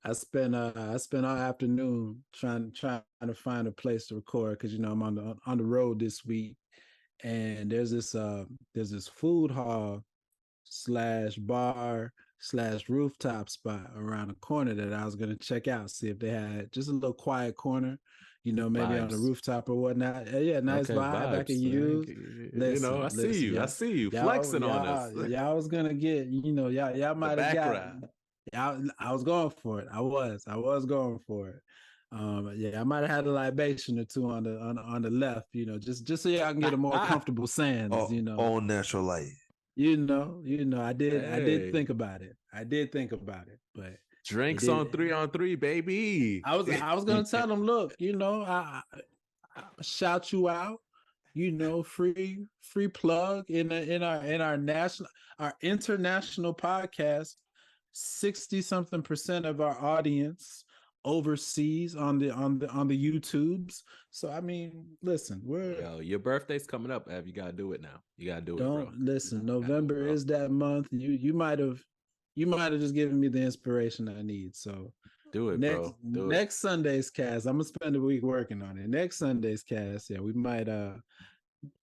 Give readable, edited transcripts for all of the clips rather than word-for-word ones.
I spent all afternoon trying to find a place to record because I'm on the road this week, and there's this food hall slash bar slash rooftop spot around the corner that I was gonna check out, see if they had just a little quiet corner, maybe on the Vibes. rooftop or whatnot. Yeah, nice Okay, vibe I can vibes. use. I see Listen, you. I yeah, see you flexing on us. y'all was gonna get, y'all The might have got. background. I was going for it. I was going for it. Yeah, I might have had a libation or two on the left, just so y'all can get a more comfortable sands, All natural light. I did Hey, think about it. I did think about it, but it drinks did. on three, baby. I was gonna tell them, look, I shout you out, free plug in our national, our international podcast. 60 something percent of our audience overseas on the YouTubes. So I mean, listen, we're Yo, your birthday's coming up, Ev. You gotta do it now. You gotta do it, bro. don't listen. Gotta do it, November bro. is that month. You might have just given me the inspiration I need. So Do it, next bro. Do it. next Sunday's cast, I'm gonna spend a week working on it. Next Sunday's cast, yeah, we might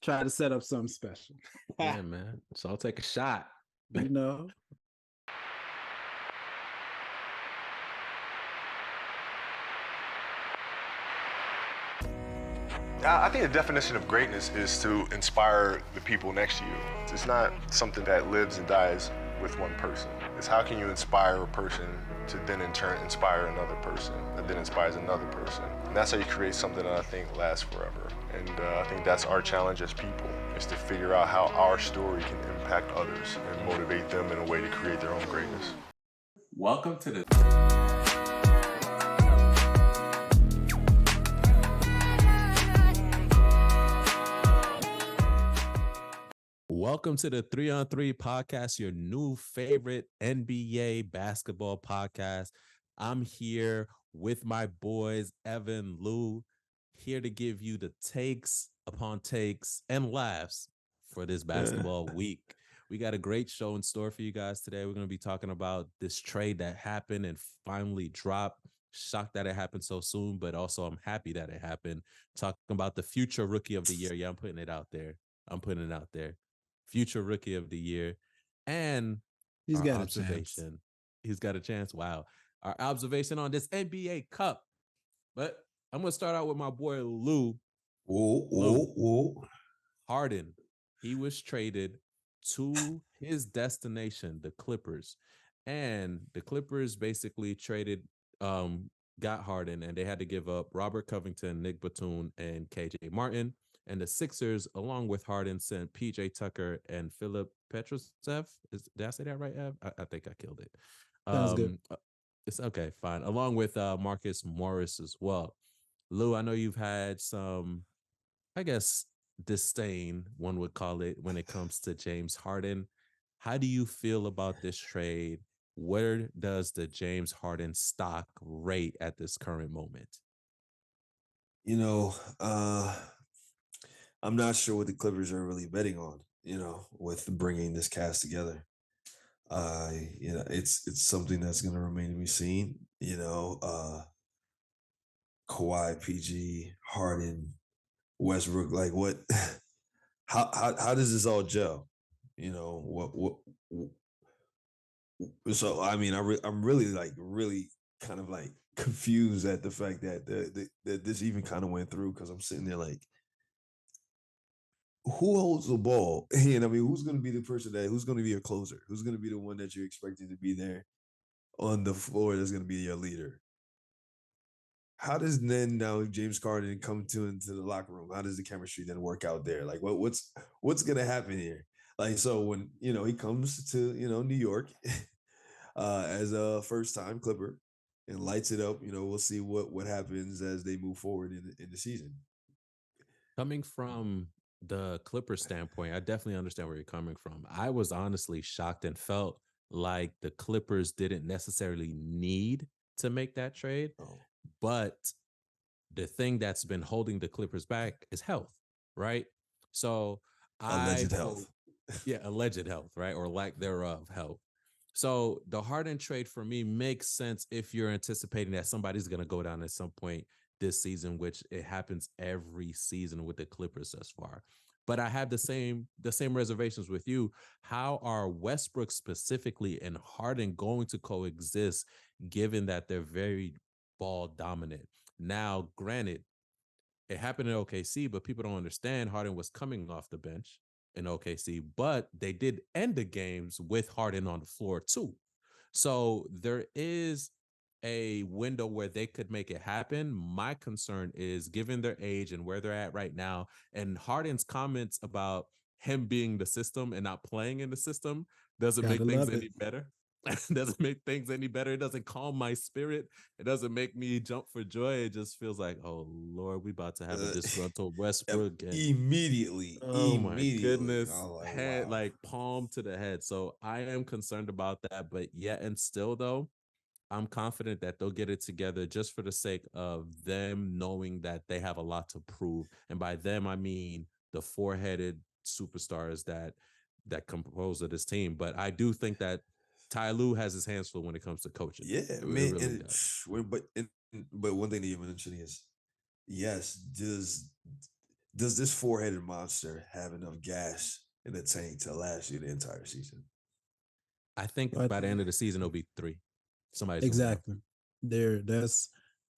try to set up something special. Yeah, man. So I'll take a shot. you know. I think the definition of greatness is to inspire the people next to you. It's not something that lives and dies with one person. It's how can you inspire a person to then in turn inspire another person that then inspires another person. And that's how you create something that I think lasts forever. And I think that's our challenge as people, is to figure out how our story can impact others and motivate them in a way to create their own greatness. Welcome to the Welcome to the 3-on-3 podcast, your new favorite NBA basketball podcast. I'm here with my boys, Evan, Lou, here to give you the takes upon takes and laughs for this basketball week. We got a great show in store for you guys today. We're going to be talking about this trade that happened and finally dropped. Shocked that it happened so soon, but also I'm happy that it happened. Talking about the future rookie of the year. Yeah, I'm putting it out there. Future rookie of the year, and He's our got observation. a chance. He's got a chance. Wow. Our observation on this NBA Cup. But I'm going to start out with my boy Lou. Harden. He was traded to his destination, the Clippers. And the Clippers basically got Harden, and they had to give up Robert Covington, Nick Batum, and KJ Martin. And the Sixers, along with Harden, sent PJ Tucker and Philip Petrusev. Did I say that right, Ev? I think I killed it. Sounds good. It's okay, fine. Along with Marcus Morris as well. Lou, I know you've had some, I guess, disdain, one would call it, when it comes to James Harden. How do you feel about this trade? Where does the James Harden stock rate at this current moment? I'm not sure what the Clippers are really betting on, with bringing this cast together. It's something that's going to remain to be seen. Kawhi, PG, Harden, Westbrook, like what? How does this all gel? What? So I mean, I'm really kind of like confused at the fact that that this even kind of went through, because I'm sitting there like, who holds the ball? And I mean, who's going to be the person who's going to be your closer? Who's going to be the one that you're expecting to be there on the floor that's going to be your leader? How does then now James Harden come into the locker room? How does the chemistry then work out there? Like what's going to happen here? Like, so when, he comes to, New York as a first time Clipper and lights it up, we'll see what happens as they move forward in the season. Coming from the Clipper standpoint, I definitely understand where you're coming from. I was honestly shocked and felt like the Clippers didn't necessarily need to make that trade. But the thing that's been holding the Clippers back is health, right? So alleged health. Yeah, alleged health, right? Or lack thereof health. So the Harden trade for me makes sense if you're anticipating that somebody's going to go down at some point this season, which it happens every season with the Clippers thus far. But I have the same reservations with you. How are Westbrook specifically and Harden going to coexist, given that they're very ball dominant? Now, granted, it happened in OKC, but people don't understand Harden was coming off the bench in OKC, but they did end the games with Harden on the floor too. So there is a window where they could make it happen. My concern is given their age and where they're at right now, and Harden's comments about him being the system and not playing in the system doesn't Gotta make things love it. any better. Doesn't make things any better. It doesn't calm my spirit. It doesn't make me jump for joy. It just feels like, oh Lord, we about to have a disgruntled Westbrook and oh my Immediately. goodness, I'm like, head wow. like palm to the head. So I am concerned about that, but yet and still though, I'm confident that they'll get it together just for the sake of them knowing that they have a lot to prove. And by them, I mean the four-headed superstars that compose of this team. But I do think that Ty Lue has his hands full when it comes to coaching. Yeah, It man. really And does. but one thing that you mentioned is, yes, does this four-headed monster have enough gas in the tank to last you the entire season? I think But by the end of the season, it'll be three. Somebody's going down. exactly. There, And that's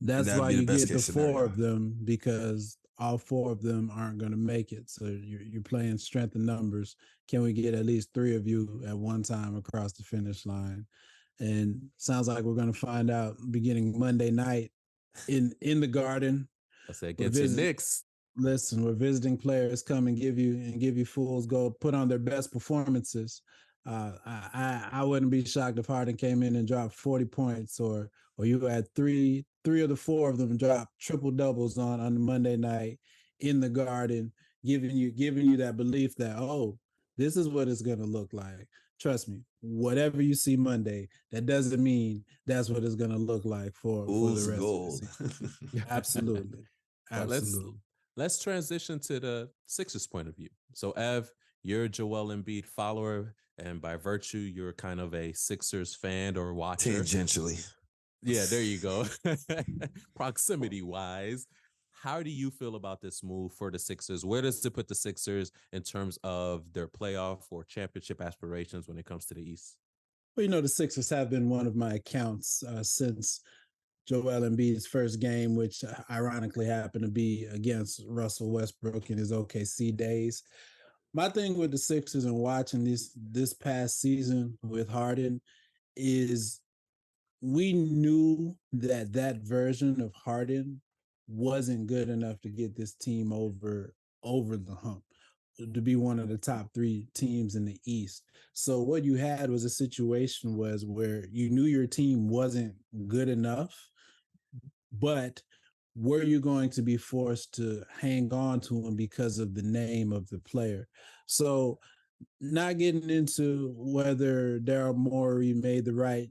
that'd why be the you best get the case four scenario. of them, because all four of them aren't going to make it. So you're playing strength in numbers. Can we get at least three of you at one time across the finish line? And sounds like we're going to find out beginning Monday night in the Garden. I said, We're get your visit. Knicks. Listen, where visiting players come and give you fools go put on their best performances. I wouldn't be shocked if Harden came in and dropped 40 points, or you had three of the four of them drop triple doubles on the Monday night in the Garden, giving you that belief that, oh, this is what it's gonna look like. Trust me, whatever you see Monday, that doesn't mean that's what it's gonna look like for the Fool's rest of the gold. season. Absolutely. But let's Absolutely. let's transition to the Sixers point of view. So Ev, you're a Joel Embiid follower, and by virtue, you're kind of a Sixers fan or watcher. Tangentially. Yeah, there you go. Proximity wise, how do you feel about this move for the Sixers? Where does it put the Sixers in terms of their playoff or championship aspirations when it comes to the East? Well, the Sixers have been one of my accounts since Joel Embiid's first game, which ironically happened to be against Russell Westbrook in his OKC days. My thing with the Sixers and watching this past season with Harden is we knew that version of Harden wasn't good enough to get this team over the hump to be one of the top three teams in the East. So what you had was a situation was where you knew your team wasn't good enough, but were you going to be forced to hang on to him because of the name of the player? So not getting into whether Daryl Morey made the right,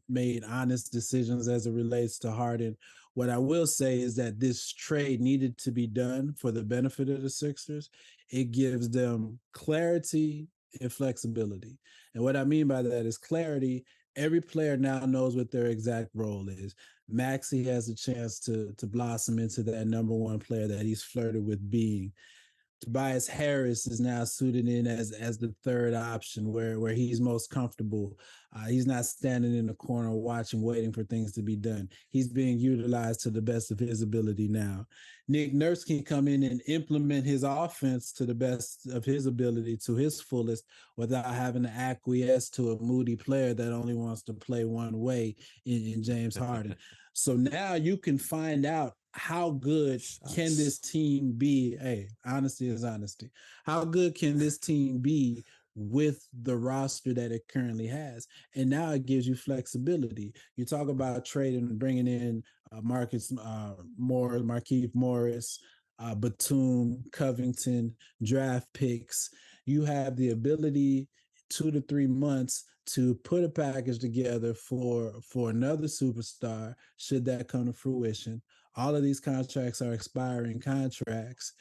made honest decisions as it relates to Harden. What I will say is that this trade needed to be done for the benefit of the Sixers. It gives them clarity and flexibility. And what I mean by that is clarity. Every player now knows what their exact role is. Maxey has a chance to blossom into that number one player that he's flirted with being. Tobias Harris is now suited in as the third option where he's most comfortable. He's not standing in the corner watching, waiting for things to be done. He's being utilized to the best of his ability now. Nick Nurse can come in and implement his offense to the best of his ability, to his fullest, without having to acquiesce to a moody player that only wants to play one way in James Harden. So now you can find out how good can this Shots. team be? Hey, honesty is honesty. How good can this team be with the roster that it currently has? And now it gives you flexibility. You talk about trading and bringing in Markieff Morris, Batum, Covington, draft picks. You have the ability 2 to 3 months to put a package together for another superstar should that come to fruition. All of these contracts are expiring contracts.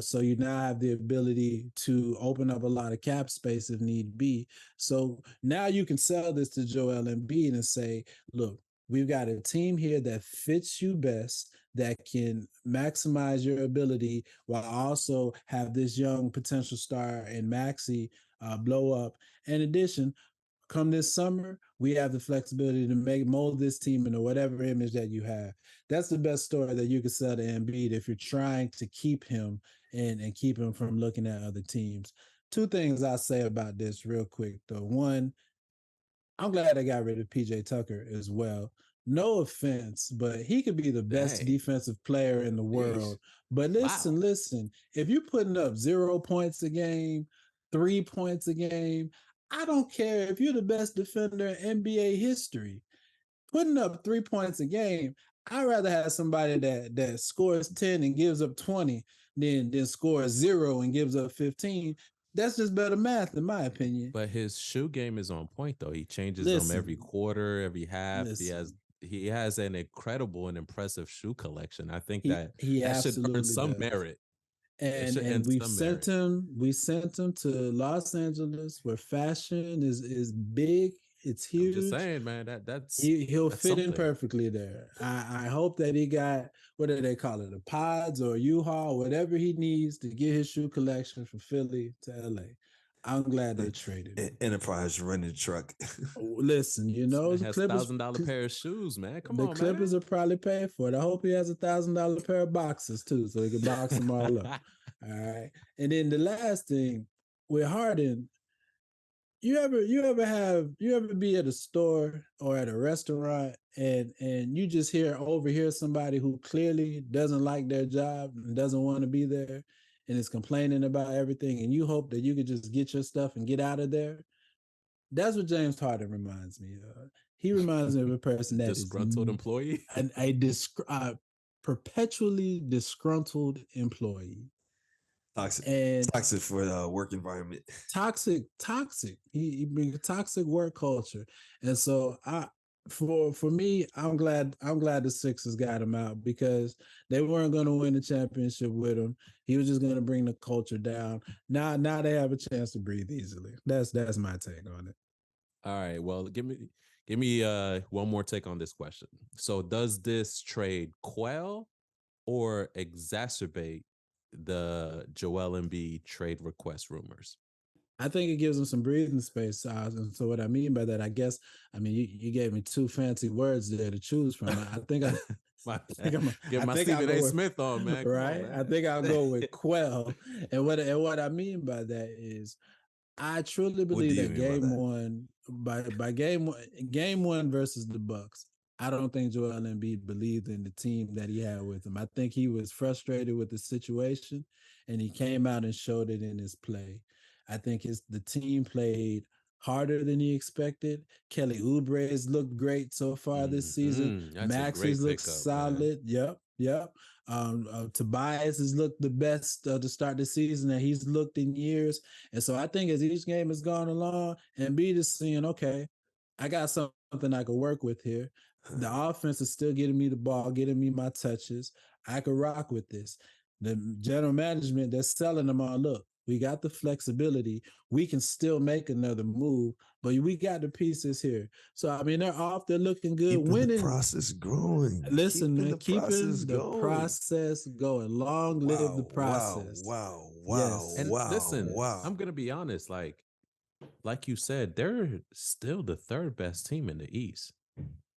So you now have the ability to open up a lot of cap space if need be. So now you can sell this to Joel Embiid and say, look, we've got a team here that fits you best, that can maximize your ability while also have this young potential star in Maxi blow up. In addition, come this summer, we have the flexibility to mold this team into whatever image that you have. That's the best story that you can sell to Embiid if you're trying to keep him and keep him from looking at other teams. Two things I'll say about this real quick though. One, I'm glad they got rid of PJ Tucker as well. No offense, but he could be the best Dang. defensive player in the Yeesh. world. But Wow. listen, if you're putting up 0 points a game, 3 points a game, I don't care if you're the best defender in NBA history. Putting up 3 points a game, I'd rather have somebody that scores 10 and gives up 20 than scores 0 and gives up 15. That's just better math, in my opinion. But his shoe game is on point though. He changes them every Listen, quarter, every half. listen. He has an incredible and impressive shoe collection. I think He that should earn absolutely some does. merit. It And should earn some merit. we sent him to Los Angeles where fashion is big, it's I'm just huge. saying, man, He'll that's fit in something. perfectly there. I hope that he got, what do they call it, a pods or a U-Haul, whatever he needs to get his shoe collection from Philly to LA. I'm glad they traded him. Enterprise rented truck. Listen, you This know man the has Clippers. $1,000 pair of shoes, man. Come The on, Clippers man. are probably paying for it. I hope he has $1,000 pair of boxes too, so he can box them all up. All right. And then the last thing with Harden, you ever be at a store or at a restaurant and you just overhear somebody who clearly doesn't like their job and doesn't want to be there and is complaining about everything, and you hope that you could just get your stuff and get out of there. That's what James Harden reminds me of. He reminds me of a person that is Disgruntled employee. a perpetually disgruntled employee. Toxic, And toxic for the work environment. toxic. He brings a toxic work culture, and so for me, I'm glad the Sixers got him out because they weren't going to win the championship with him. He was just going to bring the culture down. Now they have a chance to breathe easily. That's my take on it. All right. Well, give me one more take on this question. So does this trade quell or exacerbate the Joel Embiid trade request rumors? I think it gives them some breathing space. And so what I mean by that, I mean, you gave me two fancy words there to choose from. I think Get my I'll Stephen go A. with, Smith on, man. Come right. on, man. I think I'll go with quell. And what I mean by that is, I truly What do believe you that mean by that? game one versus the Bucks, I don't think Joel Embiid believed in the team that he had with him. I think he was frustrated with the situation, and he came out and showed it in his play. I think the team played harder than he expected. Kelly Oubre has looked great so far this season. That's a Max has great looked pickup, man. solid. Yep. Tobias has looked the best to start the season that he's looked in years. And so I think as each game has gone along, Embiid is seeing, okay, I got something I can work with here. The offense is still getting me the ball, getting me my touches. I could rock with this. The general management, they're selling them on, look, we got the flexibility. We can still make another move, but we got the pieces here. So, I mean, they're off. They're looking good. Keeping Winning. the process growing. Listen, man, Process keeping the going. process going. Long live the process. Wow. Yes. And listen, I'm gonna be honest, like you said, they're still the third best team in the East.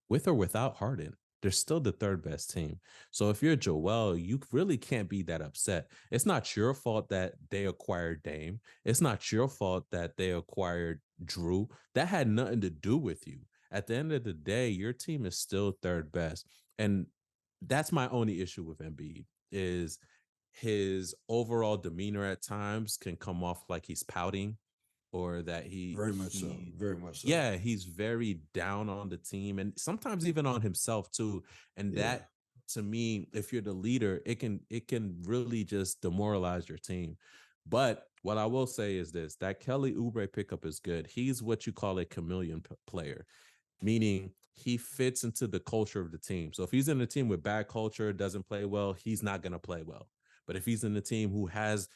With or without Harden, they're still the third best team. So if you're Joel, you really can't be that upset. It's not your fault that they acquired Dame. It's not your fault that they acquired Drew. That had nothing to do with you. At the end of the day, your team is still third best. And that's my only issue with Embiid is his overall demeanor at times can come off like he's pouting or that Very much so. yeah, he's very down on the team and sometimes even on himself too. And that to me, if you're the leader, it can really just demoralize your team. But what I will say is this, that Kelly Oubre pickup is good. He's what you call a chameleon player, meaning he fits into the culture of the team. So if he's in a team with bad culture, doesn't play well, he's not going to play well. But if he's in the team who has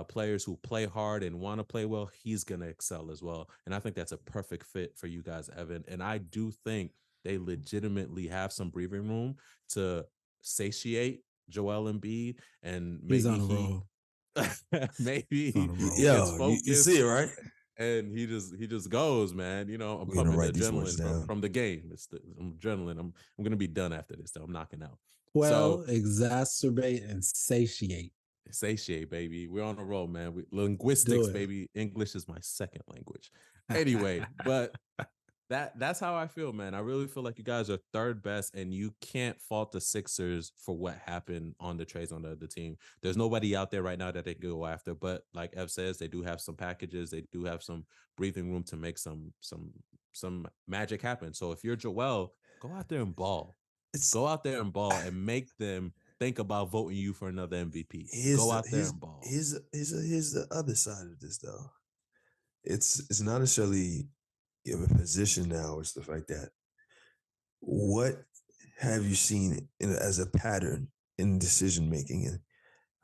players who play hard and want to play well, he's going to excel as well. And I think that's a perfect fit for you guys, Evan. And I do think they legitimately have some breathing room to satiate Joel Embiid, and He's maybe on a roll. maybe He's on a roll. he gets Yo, you focused see it, right? and he just goes, man. You know, I'm We're gonna pumping the write these words adrenaline down. from the game. It's the adrenaline. I'm gonna be done after this, though. I'm knocking out. Well, So exacerbate and satiate. satiate, baby. We're on a roll, man. Do Linguistics, it. baby. English is my second language. Anyway, but that's how I feel, man. I really feel like you guys are third best, and you can't fault the Sixers for what happened on the trades on the other team. There's nobody out there right now that they can go after, but like Ev says, they do have some packages. They do have some breathing room to make some magic happen. So if you're Joel, go out there and ball. It's Go out there and ball and make them think about voting you for another MVP. here's Go the out there and ball. here's the other side of this though. It's not necessarily a position now. It's the fact that what have you seen as a pattern in decision making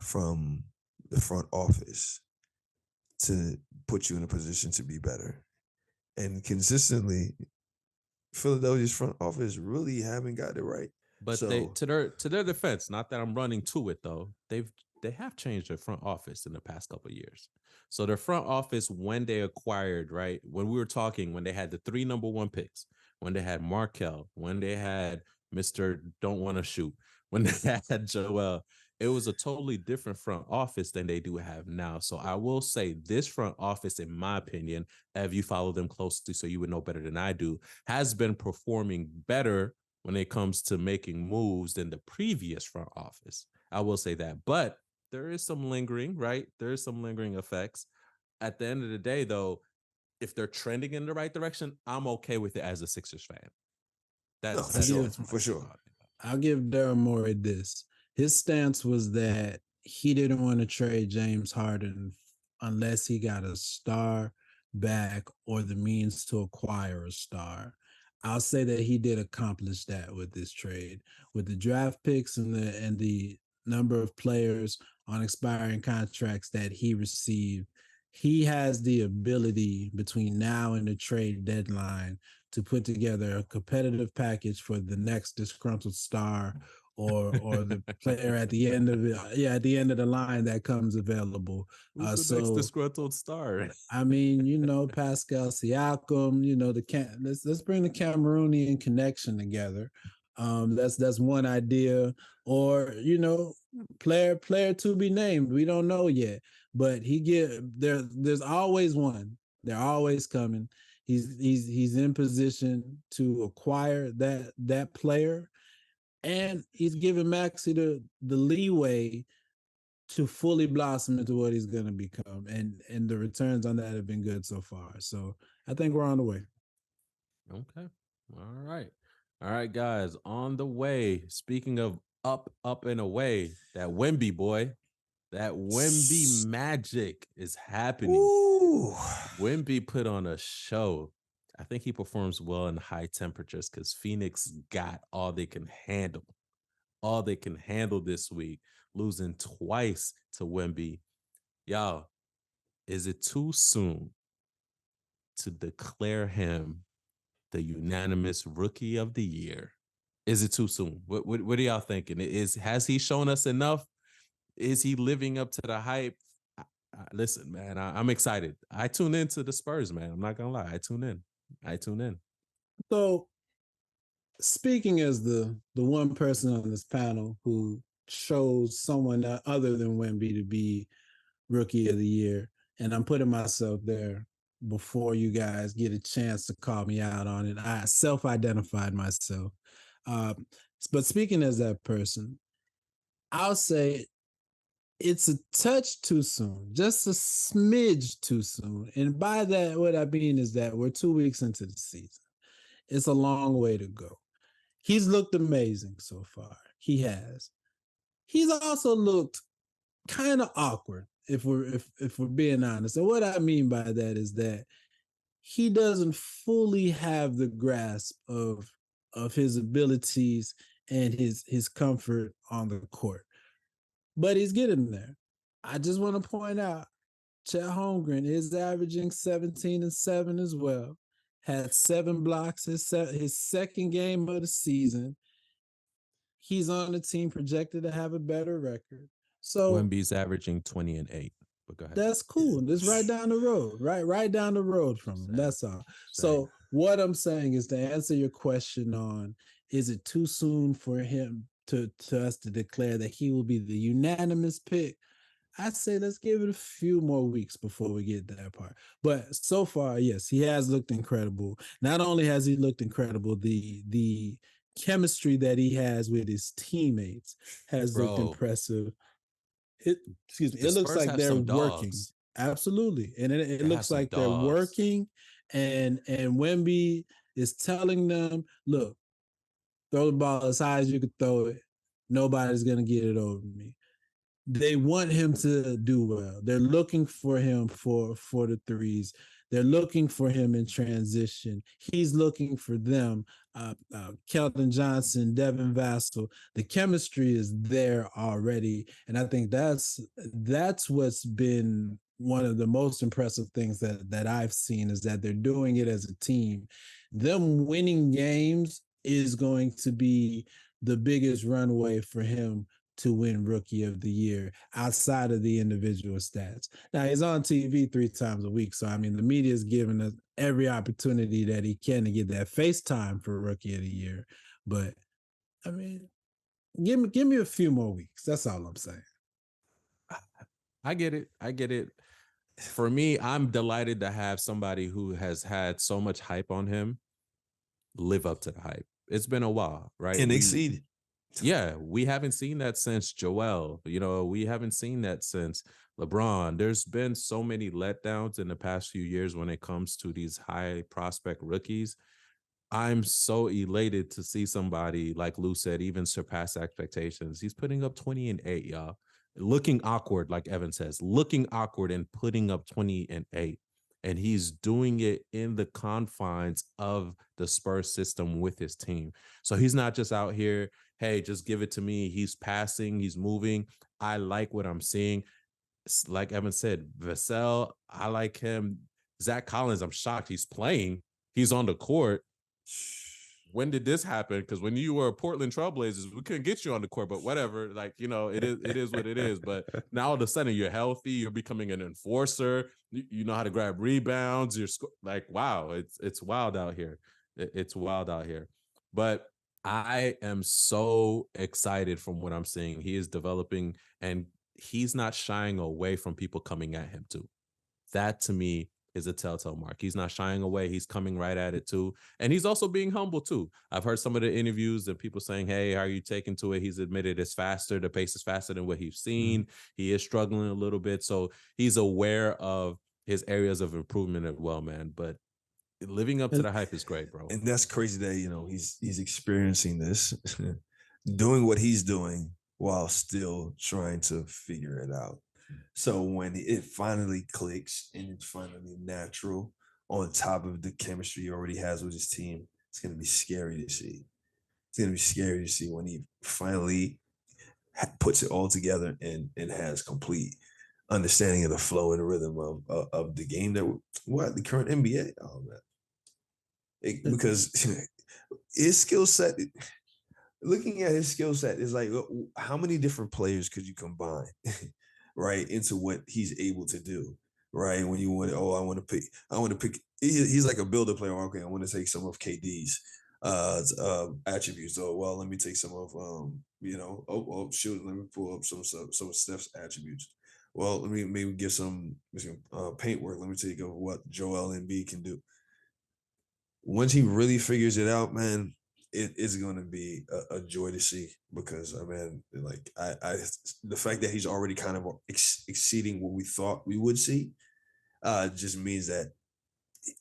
from the front office to put you in a position to be better? And consistently, Philadelphia's front office really haven't got it right. But they So to their defense, not that I'm running to it though, they have changed their front office in the past couple of years. So their front office, when they acquired, right, when we were talking, when they had the 3 number 1 picks, when they had Markel, when they had Mr. Don't Want to Shoot, when they had Joel, it was a totally different front office than they do have now. So I will say this front office, in my opinion, if you follow them closely, so you would know better than I do, has been performing better when it comes to making moves than the previous front office. I will say that. But there is some lingering, right? There is some lingering effects. At the end of the day, though, if they're trending in the right direction, I'm okay with it as a Sixers fan. no, That's for sure, that's my for sure. I'll give Daryl Morey this. His stance was that he didn't want to trade James Harden unless he got a star back or the means to acquire a star. I'll say that he did accomplish that with this trade, with the draft picks and the number of players on expiring contracts that he received. He has the ability between now and the trade deadline to put together a competitive package for the next disgruntled star or the player at the end of it, at the end of the line that comes available. Who's the next disgruntled star? I mean, Pascal Siakam, let's bring the Cameroonian connection together. That's one idea, or player to be named. We don't know yet, but there's always one. They're always coming. He's in position to acquire that player, and he's giving Maxey the leeway to fully blossom into what he's going to become, and the returns on that have been good so far. So I think we're on the way. Okay. All right, guys, on the way. Speaking of up and away, that Wemby boy, that Wemby magic is happening. Ooh. Wemby put on a show. I think he performs well in high temperatures because Phoenix got all they can handle. All they can handle this week, losing twice to Wemby. Y'all, is it too soon to declare him the unanimous rookie of the year? Is it too soon? What are y'all thinking? Has he shown us enough? Is he living up to the hype? Listen, man, I'm excited. I tune into the Spurs, man. I'm not gonna lie. I tune in. So speaking as the one person on this panel who chose someone other than Wemby to be rookie of the year, and I'm putting myself there before you guys get a chance to call me out on it. I self-identified myself. But speaking as that person, I'll say it's a touch too soon, just a smidge too soon. And by that, what I mean is that we're 2 weeks into the season. It's a long way to go. He's looked amazing so far. He has. He's also looked kind of awkward, if we're being honest. And what I mean by that is that he doesn't fully have the grasp of his abilities and his comfort on the court. but he's getting there. I just want to point out Chet Holmgren is averaging 17 and 7 as well. Had 7 blocks his second game of the season. He's on the team projected to have a better record. So Wemby's averaging 20 and 8. But go ahead. that's cool. It's right down the road, right down the road from him. That's all. So what I'm saying is to answer your question on, is it too soon for him to us to declare that he will be the unanimous pick? I'd say let's give it a few more weeks before we get to that part. But so far, yes, he has looked incredible. Not only has he looked incredible, the chemistry that he has with his teammates has looked impressive. Excuse me. It looks like they're working. Absolutely. And it looks like they're working. And Wemby is telling them, look, throw the ball as high as you can throw it. Nobody's going to get it over me. They want him to do well. They're looking for him for the threes. They're looking for him in transition. He's looking for them. Keldon Johnson, Devin Vassell. The chemistry is there already, and I think that's what's been one of the most impressive things that I've seen is that they're doing it as a team. Them winning games is going to be the biggest runway for him to win Rookie of the Year outside of the individual stats. Now, he's on TV 3 times a week, so I mean, the media is giving us every opportunity that he can to get that FaceTime for Rookie of the Year. But I mean, give me a few more weeks. That's all I'm saying. I get it. For me, I'm delighted to have somebody who has had so much hype on him live up to the hype. It's been a while, right? And exceed. Yeah, we haven't seen that since Joel. We haven't seen that since LeBron. There's been so many letdowns in the past few years when it comes to these high prospect rookies. I'm so elated to see somebody, like Lou said, even surpass expectations. He's putting up 20 and 8, y'all. Looking awkward, like Evan says, looking awkward and putting up 20 and 8. And he's doing it in the confines of the Spurs system with his team. So he's not just out here, hey, just give it to me. He's passing, he's moving. I like what I'm seeing. Like Evan said, Vassell, I like him. Zach Collins, I'm shocked he's playing. He's on the court. When did this happen? Because when you were Portland Trailblazers, we couldn't get you on the court, but whatever. Like, it is what it is. But now all of a sudden you're healthy, you're becoming an enforcer, you know how to grab rebounds, you're like, wow, it's wild out here. It's wild out here. But I am so excited from what I'm seeing. He is developing and he's not shying away from people coming at him too. That to me is a telltale mark. He's not shying away. He's coming right at it too. And he's also being humble too. I've heard some of the interviews and people saying, hey, how are you taking to it? He's admitted it's faster. The pace is faster than what he's seen. He is struggling a little bit. So he's aware of his areas of improvement as well, man. But living up to the hype is great, bro. And that's crazy that, he's experiencing this, doing what he's doing while still trying to figure it out. So when it finally clicks and it's finally natural on top of the chemistry he already has with his team, it's going to be scary to see. It's going to be scary to see when he finally puts it all together and has complete understanding of the flow and the rhythm of the game the current NBA. Oh, man. Because his skill set, looking at his skill set is like, how many different players could you combine? Right, into what he's able to do, right? When you want, I want to pick. He's like a builder player. Okay, I want to take some of KD's attributes. Oh, well, let me take some of shoot, let me pull up some of Steph's attributes. Well, let me maybe give some paint work. Let me take of what Joel Embiid can do. Once he really figures it out, man, it's going to be a joy to see because the fact that he's already kind of exceeding what we thought we would see just means that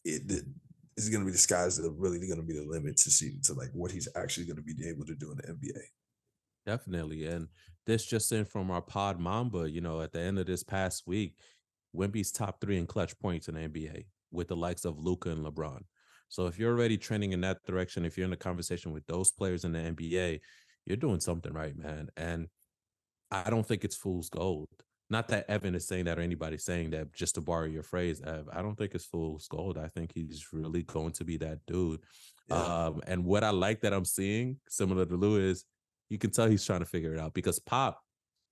it's going to be the skies that are really going to be the limit to like what he's actually going to be able to do in the NBA. Definitely. And this just in from our pod Mamba, at the end of this past week, Wemby's top 3 in clutch points in the NBA with the likes of Luka and LeBron. So if you're already trending in that direction, if you're in a conversation with those players in the NBA, you're doing something right, man. And I don't think it's fool's gold. Not that Evan is saying that or anybody's saying that, just to borrow your phrase, Ev. I don't think it's fool's gold. I think he's really going to be that dude. Yeah. And what I like that I'm seeing, similar to Lou, is you can tell he's trying to figure it out because Pop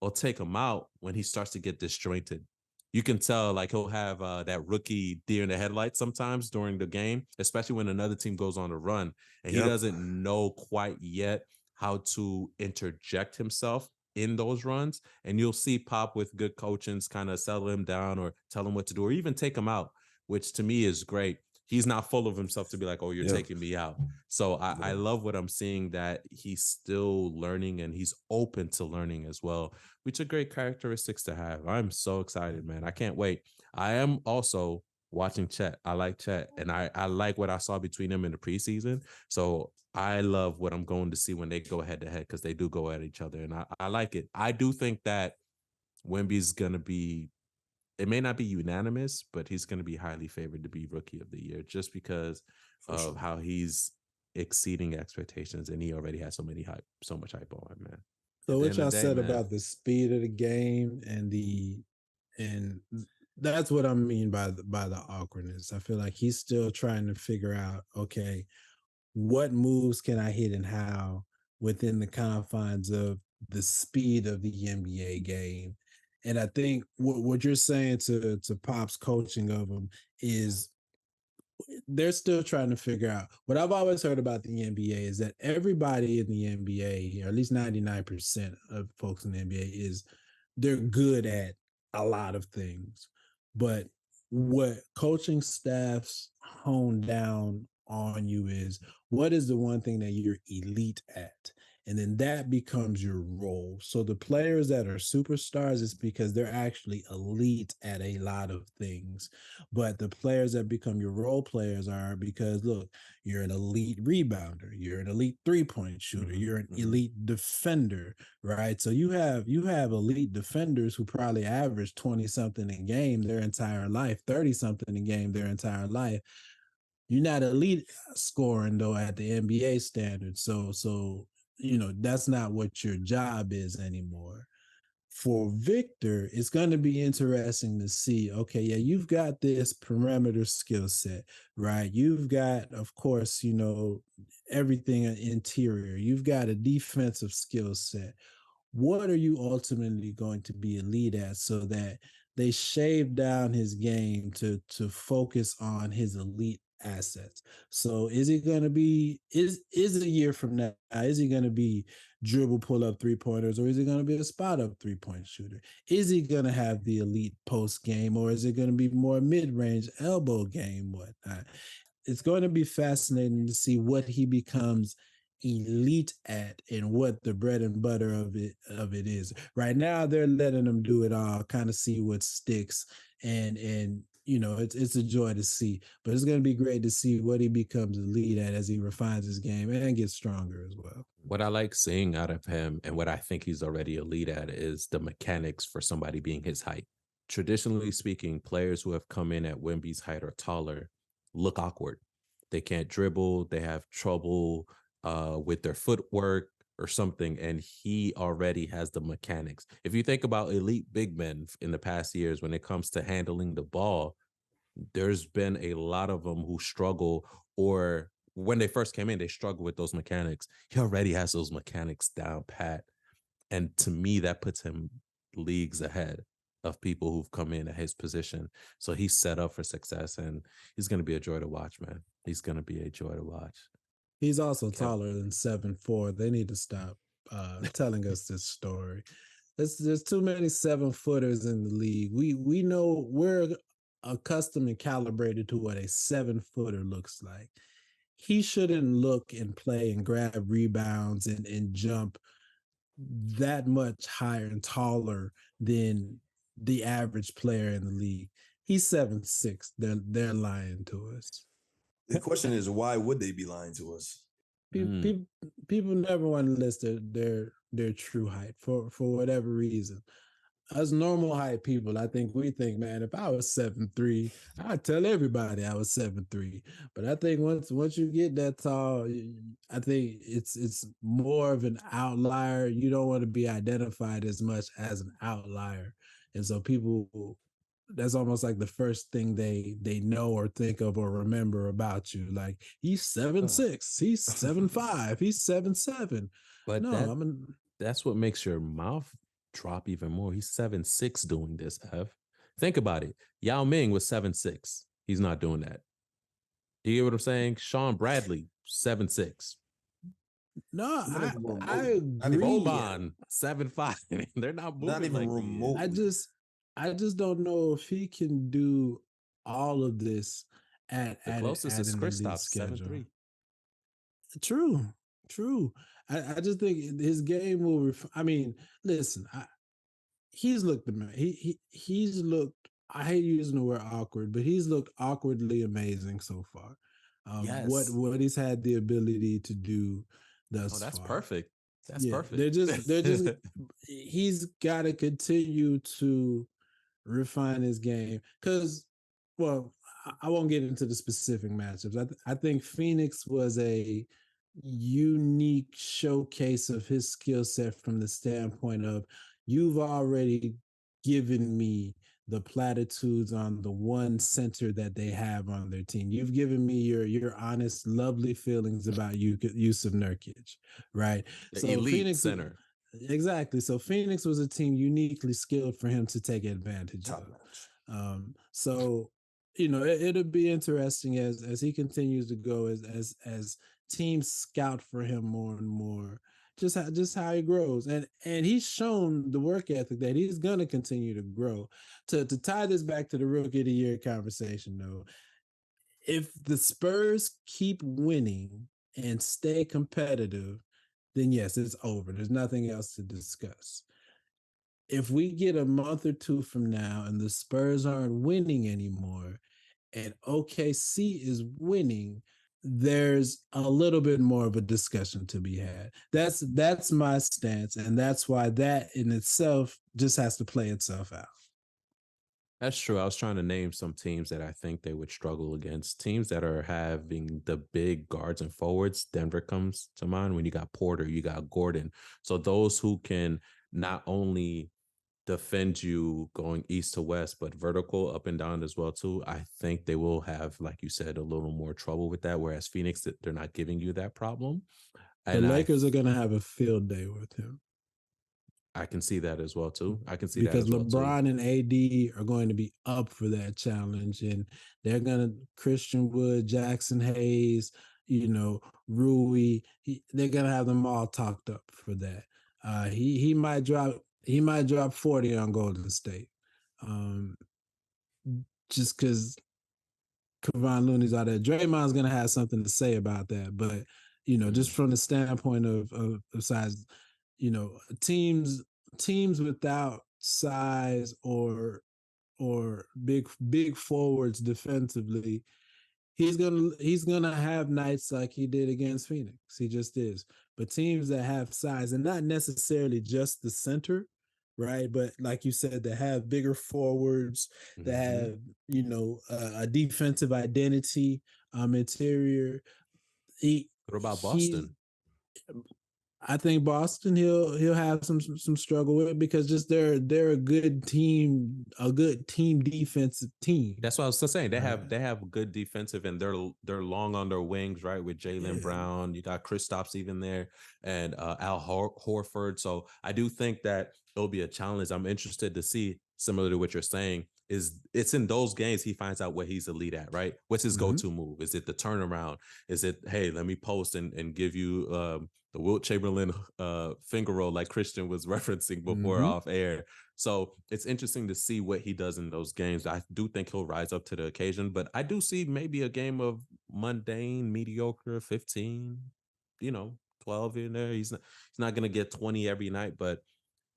will take him out when he starts to get disjointed. You can tell, like, he'll have that rookie deer in the headlights sometimes during the game, especially when another team goes on a run and he Yep. doesn't know quite yet how to interject himself in those runs. And you'll see Pop with good coachings kind of settle him down or tell him what to do or even take him out, which to me is great. He's not full of himself to be like, oh, you're Yep. taking me out. So I love what I'm seeing, that he's still learning and he's open to learning as well, which are great characteristics to have. I'm so excited, man. I can't wait. I am also watching Chet. I like Chet, and I like what I saw between them in the preseason. So I love what I'm going to see when they go head to head, because they do go at each other, and I like it. I do think that Wemby's going to be, it may not be unanimous, but he's going to be highly favored to be rookie of the year just because of how he's exceeding expectations, and he already has so much hype on him, man. So At the what end of y'all the day, said man, about the speed of the game and that's what I mean by the awkwardness. I feel like he's still trying to figure out, okay, what moves can I hit and how within the confines of the speed of the NBA game. And I think what you're saying to Pop's coaching of him is they're still trying to figure out. What I've always heard about the NBA is that everybody in the NBA, or at least 99% of folks in the NBA, is they're good at a lot of things. But what coaching staffs hone down on you is, what is the one thing that you're elite at? And then that becomes your role. So the players that are superstars is because they're actually elite at a lot of things. But the players that become your role players are because, look, you're an elite rebounder, you're an elite three-point shooter, you're an elite defender, right? So you have elite defenders who probably average 20 something a game their entire life, 30 something a game their entire life. You're not elite scoring though at the NBA standard. So that's not what your job is anymore. For Victor, it's going to be interesting to see, okay, yeah, you've got this perimeter skill set, right? You've got, of course, everything interior. You've got a defensive skill set. What are you ultimately going to be elite at, so that they shave down his game to focus on his elite assets? So is it going to be, is a year from now, is he going to be dribble pull up 3-pointers, or is he going to be a spot up 3-point shooter? Is he going to have the elite post game, or is it going to be more mid-range elbow game, whatnot? It's going to be fascinating to see what he becomes elite at and what the bread and butter of it is. Right now they're letting him do it all, kind of see what sticks, and it's a joy to see. But it's going to be great to see what he becomes elite at as he refines his game and gets stronger as well. what I like seeing out of him and what I think he's already elite at is the mechanics for somebody being his height. Traditionally speaking, players who have come in at Wemby's height or taller look awkward. They can't dribble, they have trouble with their footwork or something, and he already has the mechanics. If you think about elite big men in the past years when it comes to handling the ball, there's been a lot of them who struggle, or when they first came in, they struggle with those mechanics. He already has those mechanics down pat. And to me, that puts him leagues ahead of people who've come in at his position. So he's set up for success, and he's going to be a joy to watch, man. He's going to be a joy to watch. He's also taller than 7'4". They need to stop telling us this story. There's too many 7-footers in the league. We know, we're accustomed and calibrated to what a 7-footer looks like. He shouldn't look and play and grab rebounds and jump that much higher and taller than the average player in the league. He's 7'6". They're lying to us. The question is, why would they be lying to us? People never want to list their true height for whatever reason. us normal height people, I think we think, man, if I was 7'3", I'd tell everybody I was 7'3". But I think once you get that tall, I think it's more of an outlier. You don't want to be identified as much as an outlier. And so people, that's almost like the first thing they know or think of or remember about you. Like, he's 7'6", he's 7'5", he's 7'7". But No, I mean, that's what makes your mouth drop even more. He's 7'6" doing this, Ev. Think about it. Yao Ming was 7'6". He's not doing that. Do you get what I'm saying? Sean Bradley, 7'6". no, Not even I remotely. Not even agree. Boban, 7'5". They're not Not moving even like he is. remotely. I just don't know if he can do all of this The closest at is an elite Kristaps, schedule. 7'3". True, true. I just think his game will. I mean, listen, he's looked he's looked. I hate using the word awkward, but he's looked awkwardly amazing so far. Yes. What he's had the ability to do Oh, thus that's far. perfect. That's Yeah, perfect. they're just he's got to continue to refine his game because, well, I won't get into the specific matchups. I think Phoenix was a unique showcase of his skill set from the standpoint of, you've already given me the platitudes on the one center that they have on their team. You've given me your honest, lovely feelings about Yusuf Nurkic, right? The So elite Phoenix, center. exactly. So Phoenix was a team uniquely skilled for him to take advantage Top of. notch. So it'll be interesting as he continues to go, as teams scout for him more and more, just how he grows, and he's shown the work ethic that he's gonna continue to grow. To tie this back to the rookie of the year conversation, though, if the Spurs keep winning and stay competitive, then yes, it's over. There's nothing else to discuss. If we get a month or two from now and the Spurs aren't winning anymore and OKC is winning, there's a little bit more of a discussion to be had. That's my stance, and that's why that in itself just has to play itself out. That's true. I was trying to name some teams that I think they would struggle against. Teams that are having the big guards and forwards. Denver comes to mind. When you got Porter, you got Gordon. So those who can not only defend you going east to west, but vertical up and down as well too. I think they will have, like you said, a little more trouble with that. Whereas Phoenix, they're not giving you that problem. The And Lakers are going to have a field day with him I can see that as well too. I can see that because as well too. LeBron and AD are going to be up for that challenge, and they're going to Christian Wood, Jackson Hayes, Rui. They're going to have them all talked up for that. He might drop 40 on Golden State, just because Kevon Looney's out there. Draymond's going to have something to say about that, but just from the standpoint of size, teams without size or big forwards defensively, he's gonna have nights like he did against Phoenix. He just is. But teams that have size, and not necessarily just the center, right? But like you said, that have bigger forwards, that have a defensive identity, interior. What about He's Boston? I think Boston he'll have some struggle with it because just they're a good team defensive team. That's what I was just saying. They have good defensive, and they're long on their wings, right? With Jaylen Brown, you got Kristaps even there, and Al Horford. So I do think that it'll be a challenge. I'm interested to see, similar to what you're saying, is it's in those games he finds out what he's elite at, right? What's his go-to move? Is it the turnaround? Is it, hey, let me post and give you the Wilt Chamberlain finger roll like Christian was referencing before off air? So it's interesting to see what he does in those games. I do think he'll rise up to the occasion, but I do see maybe a game of mundane, mediocre, 15, 12 in there. He's not going to get 20 every night, but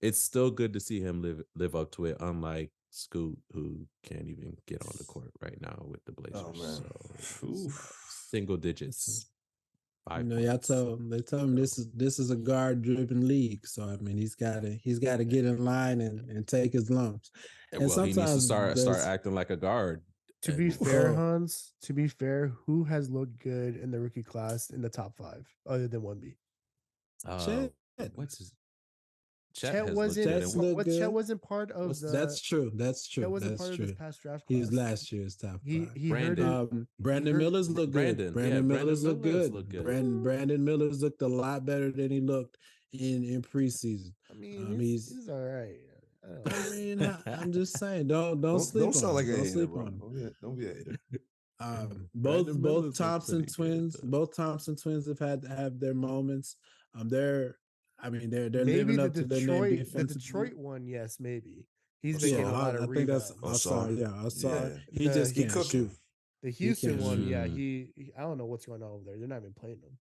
it's still good to see him live up to it, unlike Scoot, who can't even get on the court right now with the Blazers. Oh man, So single digits. 5 You know, points. they told him this is a guard driven league. So I mean he's gotta get in line and take his lumps. And Well, he needs to sometimes start acting like a guard. To be And fair, Well- Hans, to be fair, who has looked good in the rookie class in the top 5 other than Wemby? Chet. what's his Chet has looked wasn't. good. Chet's And look Chet good. wasn't part of the. That's true. That's true. Chet wasn't That's part of true. this past draft He class. was last year's top five. He heard Brandon. it. Brandon heard- Miller's look good. Brandon, Brandon Brandon Miller's look Miller's good. look good. Brandon Miller's looked a lot better than he looked in preseason. I mean, he's all right. I mean, I'm just saying, don't sleep Don't sound on like him. a Don't hater, sleep bro. on him. Don't be a hater. Brandon Miller's looked Thompson pretty good, twins, though. both Thompson twins have their moments. They're Maybe living the up to their name Detroit, the defensively. Detroit one, yes, maybe he's Oh, been so- getting a lot of I think that's rebounds. Oh, I saw. so- Yeah, I saw. yeah. He just He can't cooking. shoot. The Houston can't one, yeah, shoot. he I don't know what's going on over there. They're not even playing him.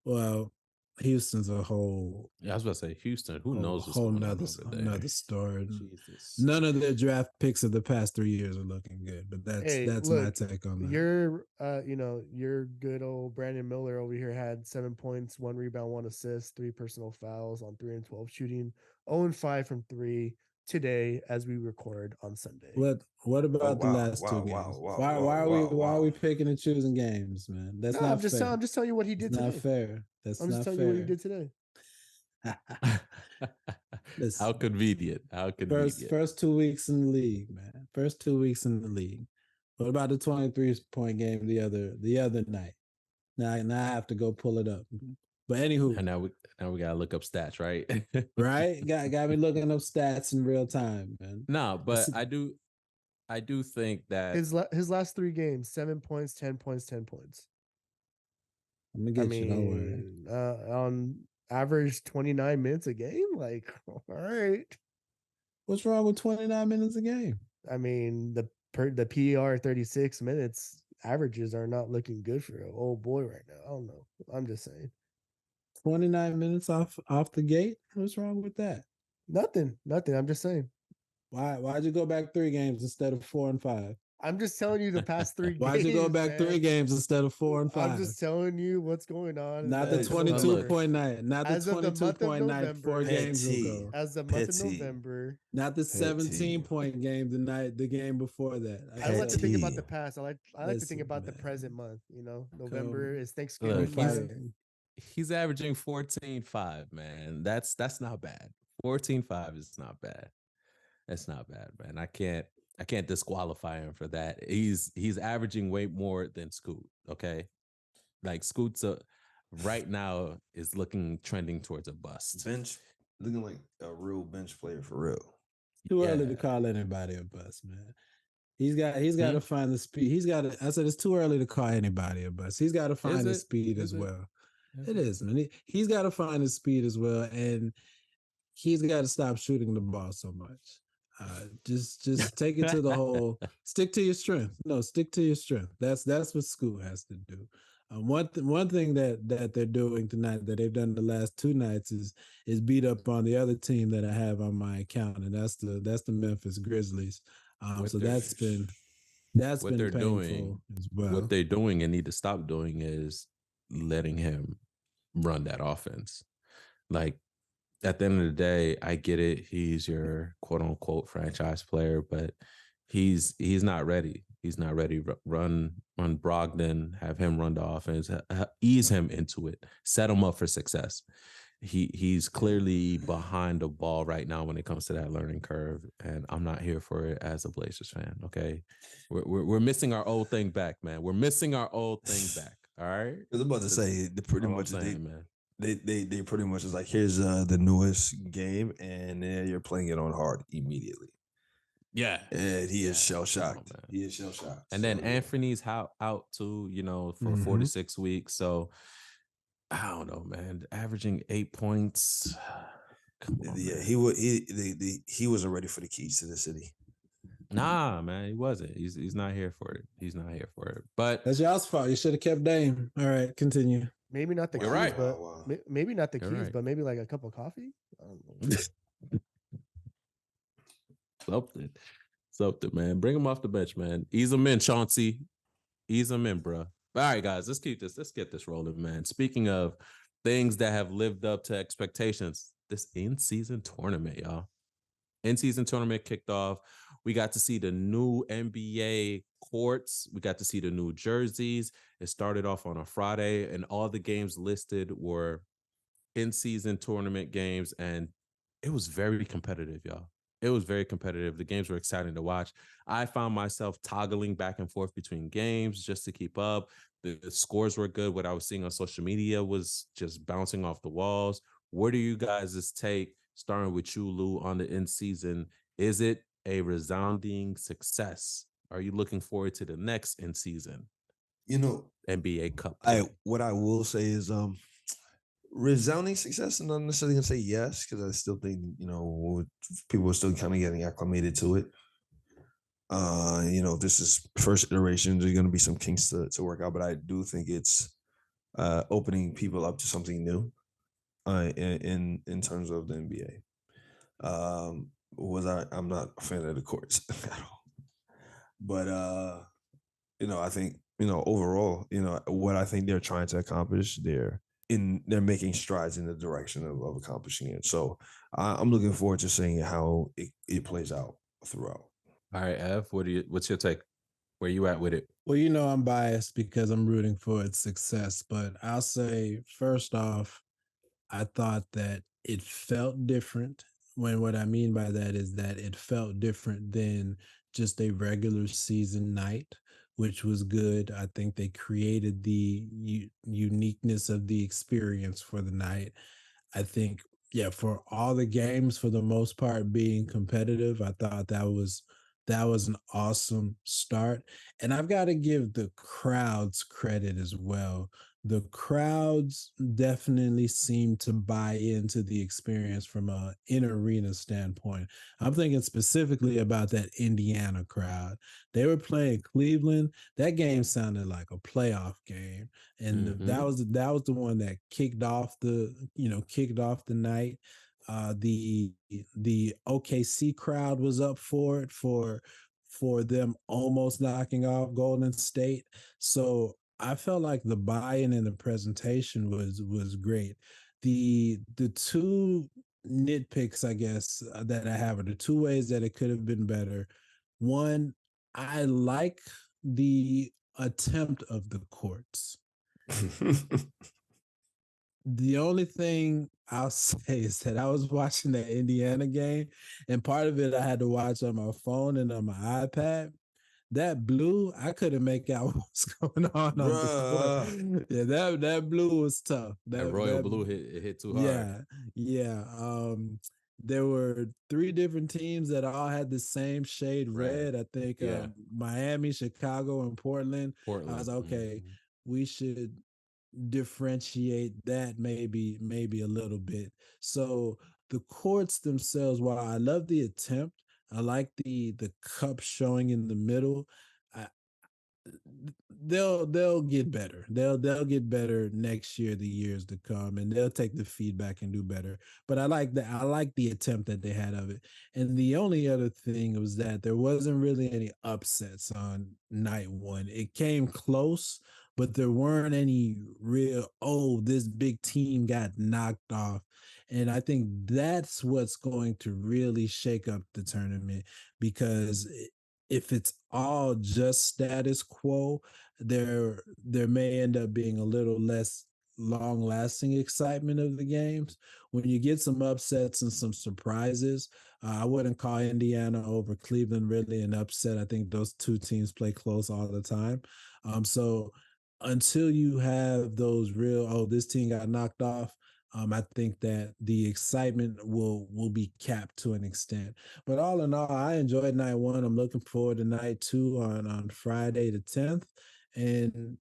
Well, Houston's a whole Yeah, I was about to say Houston. Who knows what's whole going on nother over there? another story. Jesus. None of their draft picks of the past 3 years are looking good, but that's my look, take on that. Your good old Brandon Miller over here had 7 points, 1 rebound, 1 assist, 3 personal fouls on 3 and 12 shooting, 0-5 from 3 today as we record on Sunday. What about the wow, last wow, two wow, games? wow, why wow, are we wow. picking and choosing games, man? That's No, not I'm just fair. I'm just telling you what he did It's today. not fair. That's I'm not just telling fair. you what he did today. Listen, How convenient. How convenient. first 2 weeks in the league, man. First 2 weeks in the league. What about the 23-point game the other night? Now I have to go pull it up. But anywho, And now we gotta look up stats, right? right? Got me looking up stats in real time, man. No, but I do think that His last 3 games, 7 points, 10 points, 10 points. I'm gonna get you. Don't worry. On average 29 minutes a game. Like, all right. What's wrong with 29 minutes a game? I mean, the PER 36 minutes averages are not looking good for an old boy right now. I don't know. I'm just saying. 29 minutes off the gate? What's wrong with that? Nothing. I'm just saying. Why'd you go back 3 games instead of 4 and 5? I'm just telling you the past 3 games. Why'd you go back man. 3 games instead of 4 and 5? I'm just telling you what's going on. in Not the Hey, 22-point night. Not the As of the month of 22-point night November, 4 games Petty. ago. As the month of Petty. November. Not the Petty. 17-point game the game before that. I like to think about Petty. the past. I like to think Listen, about the man. present month. November is Look, Thanksgiving. he's averaging 14.5, man. That's not bad. 14.5 is not bad. That's not bad, man. I can't disqualify him for that. He's averaging way more than Scoot. Okay, like Scoot's right now is trending towards a bust. Bench looking like a real bench player for real. Too early to Yeah. call anybody a bust, man. He's got to find the speed. I said it's too early to call anybody a bust. He's got to find the speed as well. It is, man. He's got to find his speed as well, and he's got to stop shooting the ball so much. Just take it to the hole. Stick to your strength. No, stick to your strength. That's what Scoot has to do. One thing that they're doing tonight that they've done the last 2 nights is beat up on the other team that I have on my account, and that's the Memphis Grizzlies. So that's been what they're painful doing as well. What they're doing and need to stop doing is letting him run that offense. Like, at the end of the day, I get it. He's your quote unquote franchise player, but he's not ready. He's not ready. Run Brogdon, have him run the offense, ease him into it, set him up for success. He's clearly behind the ball right now when it comes to that learning curve, and I'm not here for it as a Blazers fan. Okay, we're missing our old thing back, man. We're missing our old thing back. All right. I was about to say pretty much man. They pretty much is like, here's the newest game, and you're playing it on hard immediately. Yeah, and he is shell shocked. He is shell shocked. And then Anthony's out too, for 4 to 6 weeks. So I don't know, man. Averaging 8 points. Come on, yeah, man. he wasn't ready for the keys to the city. Nah, man, he wasn't. He's not here for it. He's not here for it. But that's y'all's fault. You should have kept Dame. All right, continue. Maybe not the You're keys, right. but maybe not the You're keys, right. but maybe like a cup of coffee. I don't know. Something, man. Bring him off the bench, man. Ease him in, Chauncey. Ease him in, bro. But all right, guys, let's get this rolling, man. Speaking of things that have lived up to expectations, this in-season tournament, y'all. In-season tournament kicked off. We got to see the new NBA courts. We got to see the new jerseys. It started off on a Friday, and all the games listed were in-season tournament games, and it was very competitive, y'all. It was very competitive. The games were exciting to watch. I found myself toggling back and forth between games just to keep up. The scores were good. What I was seeing on social media was just bouncing off the walls. What do you guys' take, starting with you, Lou, on the in-season? Is it a resounding success? Are you looking forward to the next in-season You know, NBA Cup I play? what I will say is resounding success. I'm not necessarily gonna say yes, because I still think, people are still kind of getting acclimated to it. This is first iteration. There's gonna be some kinks to work out, but I do think it's opening people up to something new in terms of the NBA. I'm not a fan of the courts at all. But I think, overall, what I think they're trying to accomplish, they're making strides in the direction of accomplishing it. So I'm looking forward to seeing how it plays out throughout. All right, Ev, what's your take? Where you at with it? Well, I'm biased because I'm rooting for its success, but I'll say first off, I thought that it felt different. What I mean by that is that it felt different than just a regular season night, which was good. I think they created the uniqueness of the experience for the night. I think, yeah, for all the games for the most part being competitive, I thought that was an awesome start. And I've got to give the crowds credit as well. The crowds definitely seem to buy into the experience from a in arena standpoint. I'm thinking specifically about that Indiana crowd. They were playing Cleveland. That game sounded like a playoff game, and that was the one that kicked off the night. The OKC crowd was up for it for them almost knocking off Golden State. So I felt like the buy-in and the presentation was great. The two nitpicks, I guess, that I have are the two ways that it could have been better. One, I like the attempt of the courts. The only thing I'll say is that I was watching the Indiana game, and part of it I had to watch on my phone and on my iPad. That blue, I couldn't make out what's going on the court. Bruh. Yeah, that blue was tough. That royal blue hit too hard. Yeah. There were three different teams that all had the same shade red. I think Yeah. Miami, Chicago, and Portland. I Portland. was okay. We should differentiate that maybe a little bit. So the courts themselves, while I love the attempt, I like the cup showing in the middle. I, they'll get better. They'll get better next year, the years to come, and they'll take the feedback and do better. But I like the attempt that they had of it. And the only other thing was that there wasn't really any upsets on night one. It came close, but there weren't any real, oh, this big team got knocked off. And I think that's what's going to really shake up the tournament, because if it's all just status quo, there may end up being a little less long lasting excitement of the games. When you get some upsets and some surprises, I wouldn't call Indiana over Cleveland really an upset. I think those two teams play close all the time. So until you have those real, oh, this team got knocked off, I think that the excitement will be capped to an extent. But all in all, I enjoyed night one. I'm looking forward to night two on Friday the 10th. And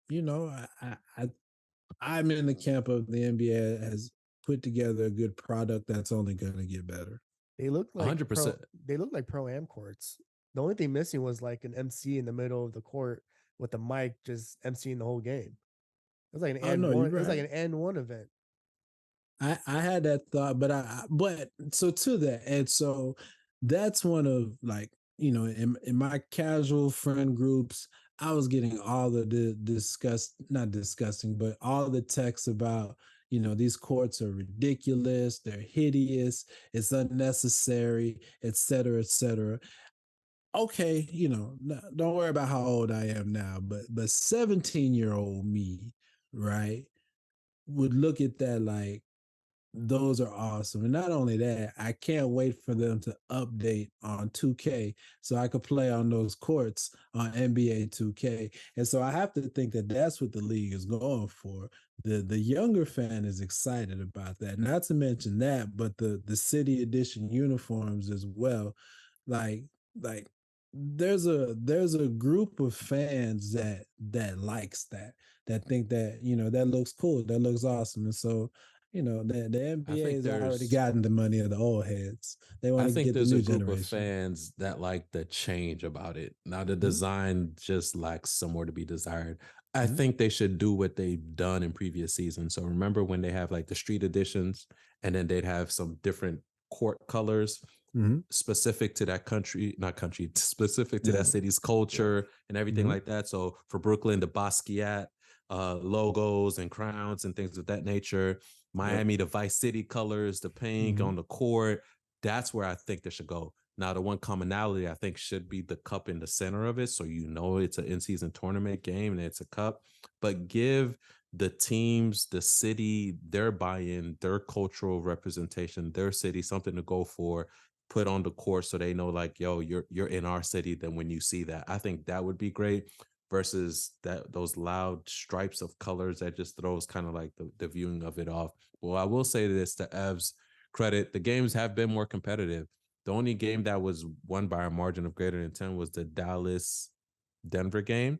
I'm in the camp of the NBA has put together a good product that's only going to get better. They look like 100%. They look like pro-am courts. The only thing missing was like an MC in the middle of the court with the mic just emceeing the whole game. It was like an Oh N no, one. you're It was like right. an N1 event. I had that thought, but so to that, and so that's one of, like, in my casual friend groups, I was getting all of the not disgusting, but all the texts about, these courts are ridiculous, they're hideous, it's unnecessary, et cetera, et cetera. Okay, don't worry about how old I am now, but 17-year-old me, right, would look at that like, those are awesome. And not only that, I can't wait for them to update on 2K so I could play on those courts on NBA 2K. And so I have to think that that's what the league is going for. The younger fan is excited about that. Not to mention that, but the city edition uniforms as well. Like like there's a group of fans that likes that think that, that looks cool, that looks awesome. And so, the I NBA think has already there's gotten the money of the old heads. They want I to think get the there's a new group of generation. fans that like the change about it. Now the Mhm, design just lacks somewhere to be desired. I mhm, think they should do what they've done in previous seasons. So remember when they have like the street editions and then they'd have some different court colors mhm. specific to that country, not country, specific to that Yeah. city's Yeah. culture and everything Mhm, like that. So for Brooklyn, the Basquiat logos and crowns and things of that nature. Yep. Miami, the Vice City colors, the pink mhm. on the court. That's where I think they should go. Now, the one commonality I think should be the cup in the center of it. So it's an in-season tournament game and it's a cup. But give the teams, the city, their buy-in, their cultural representation, their city, something to go for, put on the court so they know, like, yo, you're in our city. Then when you see that, I think that would be great versus those loud stripes of colors that just throws kind of like the viewing of it off. Well, I will say this to Ev's credit, the games have been more competitive. The only game that was won by a margin of greater than 10 was the Dallas Denver game.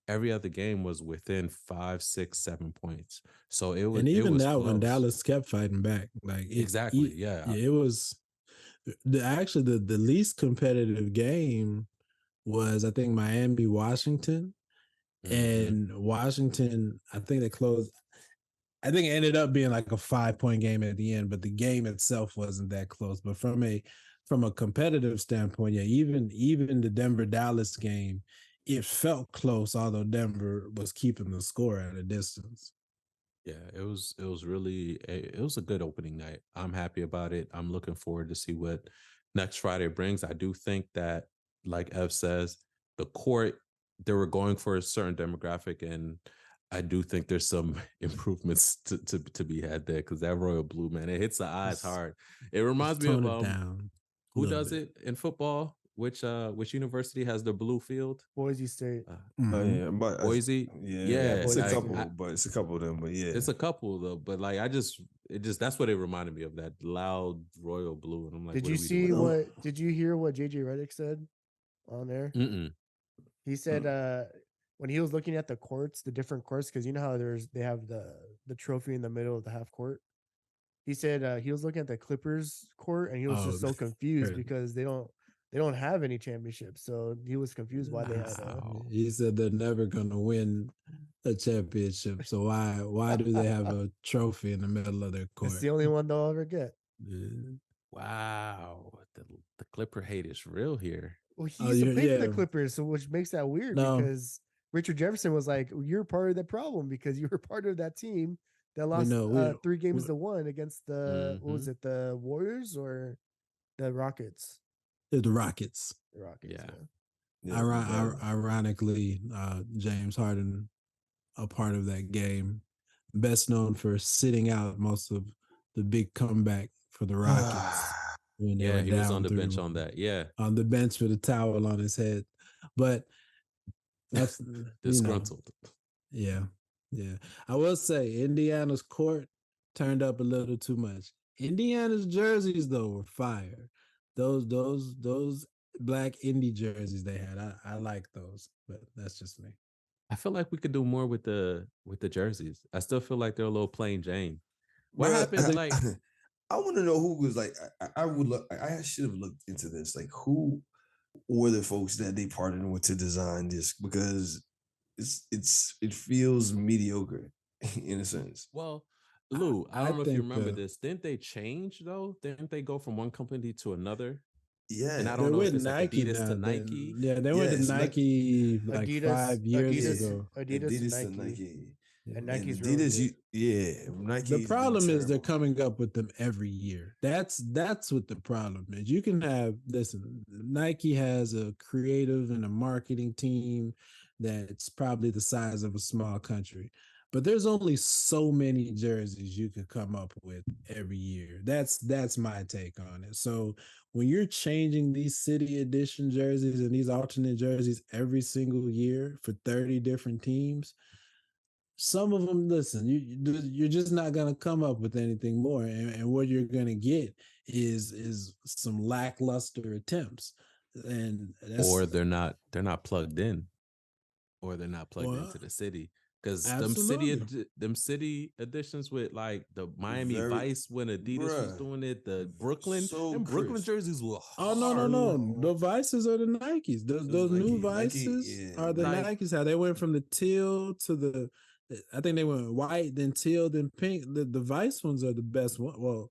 Every other game was within 5, 6, 7 points. So it was And it even was that one, close. Dallas kept fighting back. Like Exactly. Yeah. yeah, it was actually the least competitive game was, I think, Miami Washington. Hmm. And Washington, I think they closed. I think it ended up being like a 5-point game at the end, but the game itself wasn't that close. But from a competitive standpoint, yeah, even the Denver Dallas game, it felt close, although Denver was keeping the score at a distance. Yeah, it was really it was a good opening night. I'm happy about it. I'm looking forward to see what next Friday brings. I do think that, like Ev says, the court, they were going for a certain demographic, and I do think there's some improvements to be had there because that royal blue, man, it hits the eyes Just hard. It just reminds me of tone it down a who little does bit. it in football? Which university has the blue field? Boise State. Uh, Oh Hmm. yeah, but Boise. yeah, Yeah, Yeah, it's a Boise like State. couple, but it's a couple of them. But yeah, it's a couple though, but like it just that's what it reminded me of, that loud royal blue. And I'm like, Did what you are we see doing here? no, what? Did you hear what JJ Redick said on there? Mm-mm. He said when he was looking at the courts, the different courts, because you know how they have the trophy in the middle of the half court. He said he was looking at the Clippers court and he was Oh, just so confused crazy. because they don't have any championships. So he was confused why they had Wow. He said they're never gonna win a championship. So why do they have a trophy in the middle of their it's court? the only one they'll ever get. Yeah. Wow. The Clipper hate is real here. Well, he Oh, used to play for the yeah. Clippers, so which makes that weird No, because Richard Jefferson was like, "You're part of the problem because you were part of that team that we lost know we 3 games we- to one against the what Hmm. was it, the Warriors or the Rockets? the Rockets. The Rockets, Yeah. yeah. yeah, but Ironically, James Harden, a part of that game, best known for sitting out most of the big comeback for the Rockets when they Yeah, were he was on down the bench on 3-1 that. Yeah. on the bench with a towel on his head. But that's Disgruntled. yeah, yeah. I will say Indiana's court turned up a little too much. Indiana's jerseys though were fire. Those black indie jerseys they had, I like those, but that's just me. I feel like we could do more with the jerseys. I still feel like they're a little plain Jane. What bro, I happened? think Like, I want to know who was like. I would look. I should have looked into this. Like, who were the folks that they partnered with to design this? Because it feels mediocre in a sense. well, I, Lou, I I don't know if you think remember this. Didn't they change though? Didn't they go from one company to another? And I Yeah, don't They're know if with it's like Nike Adidas to now. Nike. Yeah, they yeah. went to It's like Nike like Adidas, 5 years ago. Adidas, Adidas to Nike, Nike. Yeah. and And Nike's ruined Adidas, it. The Nike's been problem is they're terrible. coming up with them every year. That's what the problem is. You can have listen, Nike has a creative and a marketing team that's probably the size of a small country. But there's only so many jerseys you could come up with every year. That's my take on it. So when you're changing these city edition jerseys and these alternate jerseys every single year for 30 different teams, some of them, listen, you're just not going to come up with anything more, and what you're going to get is some lackluster attempts, and that's Or they're not plugged in, or they're not plugged well, into the city. Because absolutely. them city editions with like the Miami Very, Vice when Adidas was bruh, doing it, the Brooklyn so and Brooklyn crisp. jerseys were Oh, no, no, hard, no, bro. the Vices are the Nikes. Those, It was those new Nike, Vices yeah, are the Like Nikes. How they went from the teal to the, I think they went white, then teal, then pink. The Vice ones are the best one. Well,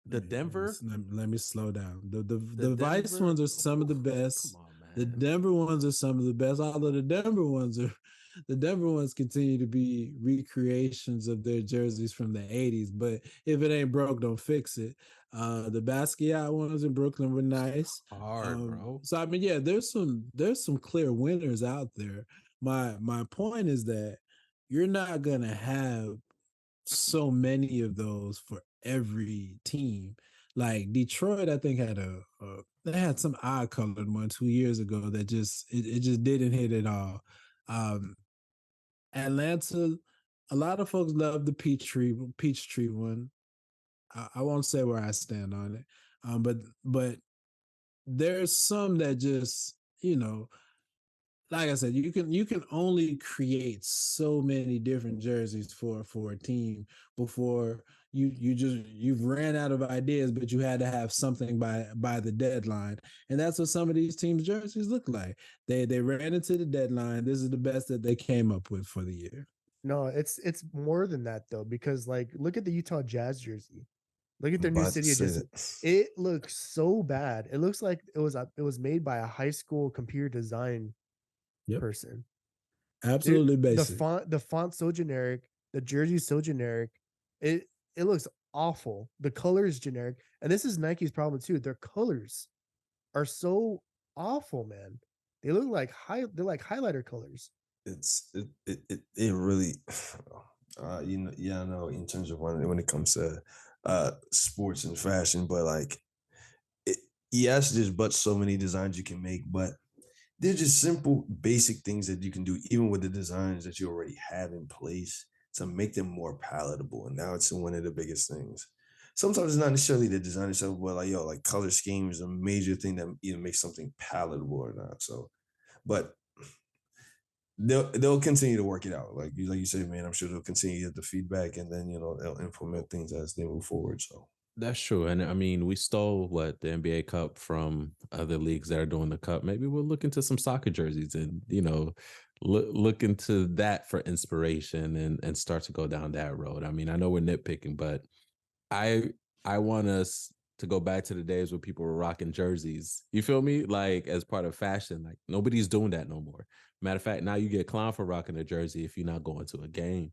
the Denver, let me slow down. the The Vice Denver. ones are some of the Come best. on, The man. Denver ones are some of the best. Although the Denver ones continue to be recreations of their jerseys from the '80s. But if it ain't broke, don't fix it. The Basquiat ones in Brooklyn were nice. Hard, bro. So I mean, yeah, there's some clear winners out there. My point is that you're not gonna have so many of those for every team. Like Detroit, I think they had some odd colored one 2 years ago that it just didn't hit at all. Um, Atlanta, a lot of folks love the peach tree one. I won't say where I stand on it, but there's some that just like I said, you can only create so many different jerseys for a team before you've ran out of ideas, but you had to have something by the deadline, and that's what some of these teams' jerseys look like. They ran into the deadline. This is the best that they came up with for the year. No, it's more than that though, because like look at the Utah Jazz jersey. Look at I'm their new about to city say edition. that. It looks so bad. It looks like it was made by a high school computer design Yep, person. absolutely The basic. font so generic, the jersey so generic. It it looks awful. The color is generic, and this is Nike's problem too. Their colors are so awful, man. They look like they're like highlighter colors. It really, yeah, I know in terms of when it comes to sports and fashion, but like, it, yes, there's but so many designs you can make, but they're just simple, basic things that you can do, even with the designs that you already have in place to make them more palatable. And now it's one of the biggest things. Sometimes it's not necessarily the design itself, but like like color scheme is a major thing that either makes something palatable or not. So, but they'll continue to work it out. Like you said, man, I'm sure they'll continue to get the feedback and then they'll implement things as they move forward. So That's true. And I mean, we stole what the NBA Cup from other leagues that are doing the cup. Maybe we'll look into some soccer jerseys and, look into that for inspiration and start to go down that road. I mean, I know we're nitpicking, but I I want us to go back to the days where people were rocking jerseys. You feel me? Like as part of fashion. Like nobody's doing that no more. Matter of fact, now you get clown for rocking a jersey if you're not going to a game.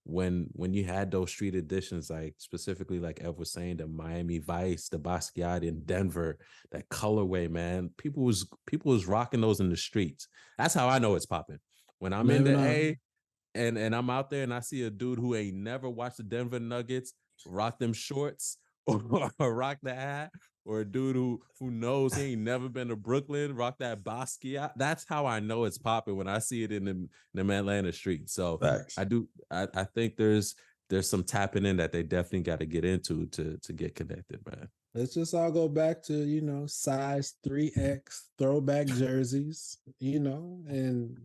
When you had those street editions, like specifically like Ev was saying, the Miami Vice, the Basquiat in Denver, that colorway, man, people was rocking those in the streets. That's how I know it's popping. When I'm in Blaming the on A and I'm out there and I see a dude who ain't never watched the Denver Nuggets rock them shorts or rock the hat, or a dude who knows he ain't never been to Brooklyn rock that Basquiat. That's how I know it's popping when I see it in the Atlanta streets. So facts. I think there's some tapping in that they definitely got to get into to get connected, man. Let's just all go back to, size 3X throwback jerseys, and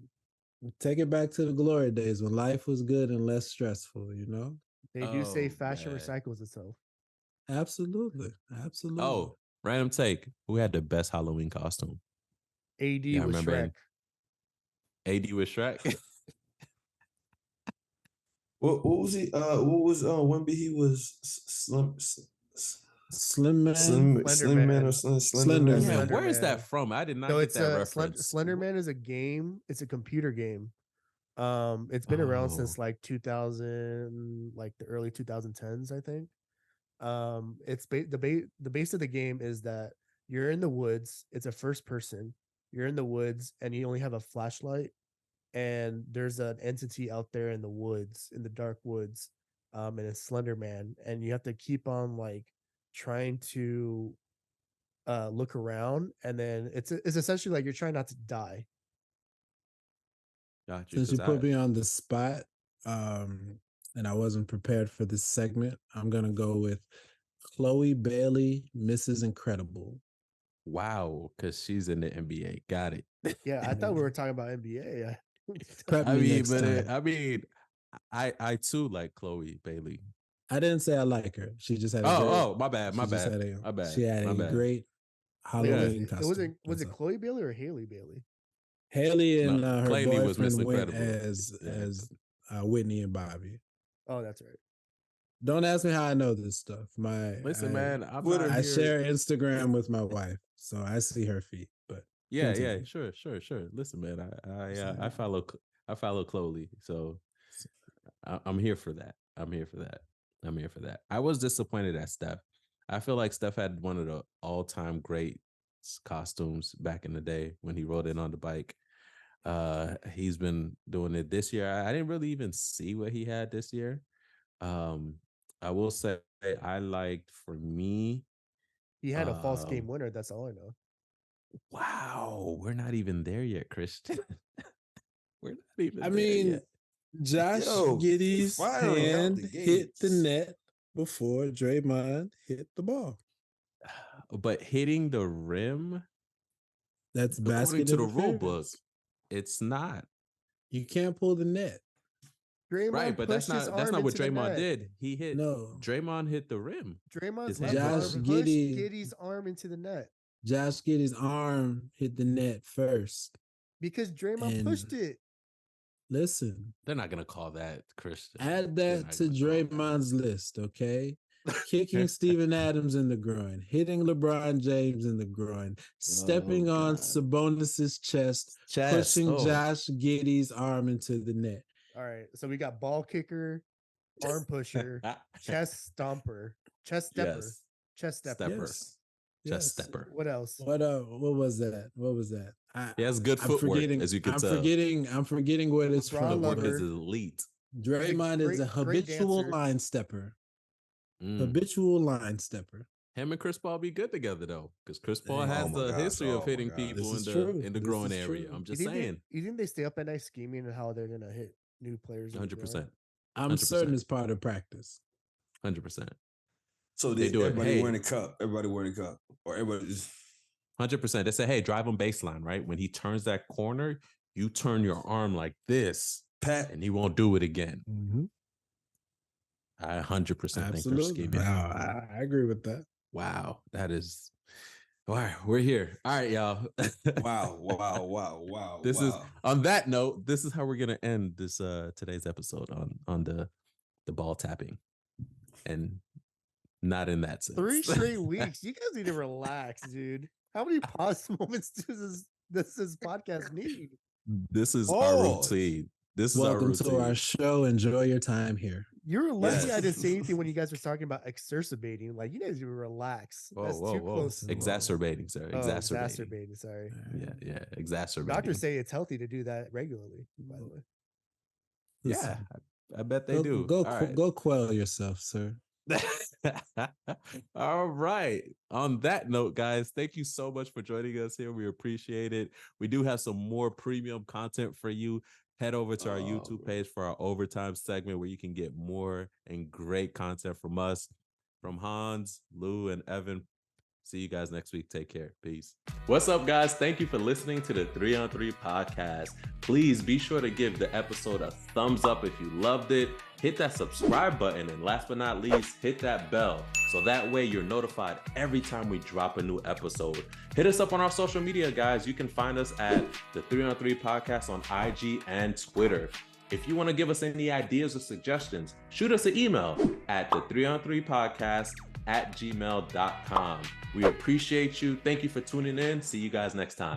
take it back to the glory days when life was good and less stressful. They do say Oh fashion man. recycles itself. Absolutely. Absolutely. Oh, random take. Who had the best Halloween costume? AD Yeah, I with remember Shrek. in AD with Shrek. What was he? What was Wemby? He was slim. Slim Man. Slim Man or Slender Slender Man. Yeah, Man. where is Man. that from? I did not So get it's that a reference. Slender Man is a game. It's a computer game. It's been around since Oh. like 2000, like the early 2010s, I think. It's the base of the game is that you're in the woods. It's a first person. You're in the woods and you only have a flashlight, and there's an entity out there in the woods, in the dark woods, and it's Slender Man, and you have to keep on like trying to look around, and then it's essentially like you're trying not to die. Got you. Since you Because put me on the spot, and I wasn't prepared for this segment, I'm gonna go with Chloe Bailey, Mrs. Incredible. wow, because she's in the NBA. Got it. Yeah, I thought we were talking about NBA. Prep I me mean, next but time. I too like Chloe Bailey. I didn't say I like her. She just had a great. Oh, my bad, She just had a. my bad, She had my a bad. great Wait, Halloween it costume. was That's it all. Chloe Bailey or Haley Bailey? Haley and No, her Claylee was Miss boyfriend went Incredible. as Yeah. Whitney and Bobby. Oh, that's right. Don't ask me how I know this stuff. Listen, man, I'm Twitter. not I here. share Instagram with my wife, so I see her feet. But Yeah, continue. sure. Listen, man, I follow Chloe, so I'm here for that. I'm here for that. I was disappointed at Steph. I feel like Steph had one of the all-time great costumes back in the day when he rode it on the bike. He's been doing it this year. I didn't really even see what he had this year. I will say I liked, for me, He had a false game winner. That's all I know. wow, we're not even there yet, Christian. We're not even I there mean, yet. Josh Yo, Giddey's firing out hand the hit the gates. net before Draymond hit the ball. But hitting the rim, That's according basket to the rule book, interference. it's not. You can't pull the net. Draymond Right, but that's pushed his not arm what into the Draymond net. did. No. Draymond hit the rim. Draymond's His left hand hit the arm Josh rim. pushed Giddey- Giddey's arm into the net Josh Giddey's arm hit the net first. because Draymond And pushed it. listen, They're not gonna call that, Christian. add They're that not to gonna call that. Draymond's list, okay? Kicking Steven Adams in the groin, hitting LeBron James in the groin, stepping on God. Sabonis's chest, pushing Josh Giddey's arm into the net. All right, so we got ball kicker, arm pusher, chest stomper, chest stepper, Yes. chest stepper. Stepper. Yes. Chest Yes. stepper. What else? What was that? What was that? He has good footwork, as you can I'm tell. forgetting what it's LeBron from. Footwork lover. is elite. Draymond is a great habitual dancer. line stepper. Mm. Habitual line stepper. Him and Chris Paul be good together though, because Chris Paul Oh has my the gosh, history oh of my hitting gosh. people This is in true. the This groin is area. true. I'm You just think saying, you think they stay up at night scheming and how they're gonna hit new players? in the groin? 100%, I'm certain it's part of practice. 100%. So They do it. everybody Hey. wearing a cup. Everybody wearing a cup. Or everybody just 100%. They say, hey, drive him baseline, right? When he turns that corner, you turn your arm like this, pat. and he won't do it again. Mm-hmm. I 100% think they're Absolutely. scheming. I agree with that. Wow, that is. All right, we're here. All right, y'all. Wow. This is on that note. This is how we're gonna end this today's episode on the ball tapping, and not in that sense. 3 straight weeks. You guys need to relax, dude. How many pause moments does this podcast need? This is our Pause. routine. This is Welcome our routine. to our show. Enjoy your time here. You're lucky I Yes. didn't say anything when you guys were talking about exacerbating. Like, you guys need to relax. That's too close. Exacerbating, sir. Oh, Exacerbating. exacerbating. Sorry. Yeah. Exacerbating. Doctors say it's healthy to do that regularly, by the way. Yeah, I bet they do. All right. Go quell yourself, sir. All right. On that note, guys, thank you so much for joining us here. We appreciate it. We do have some more premium content for you. Head over to our YouTube page for our overtime segment where you can get more and great content from us. From Hans, Lou, and Evan. See you guys next week. Take care. Peace. What's up, guys? Thank you for listening to the 3on3 podcast. Please be sure to give the episode a thumbs up if you loved it. Hit that subscribe button. And last but not least, hit that bell. So that way you're notified every time we drop a new episode. Hit us up on our social media, guys. You can find us at the 3on3 podcast on IG and Twitter. If you want to give us any ideas or suggestions, shoot us an email at the 3on3podcast @gmail.com. We appreciate you. Thank you for tuning in. See you guys next time.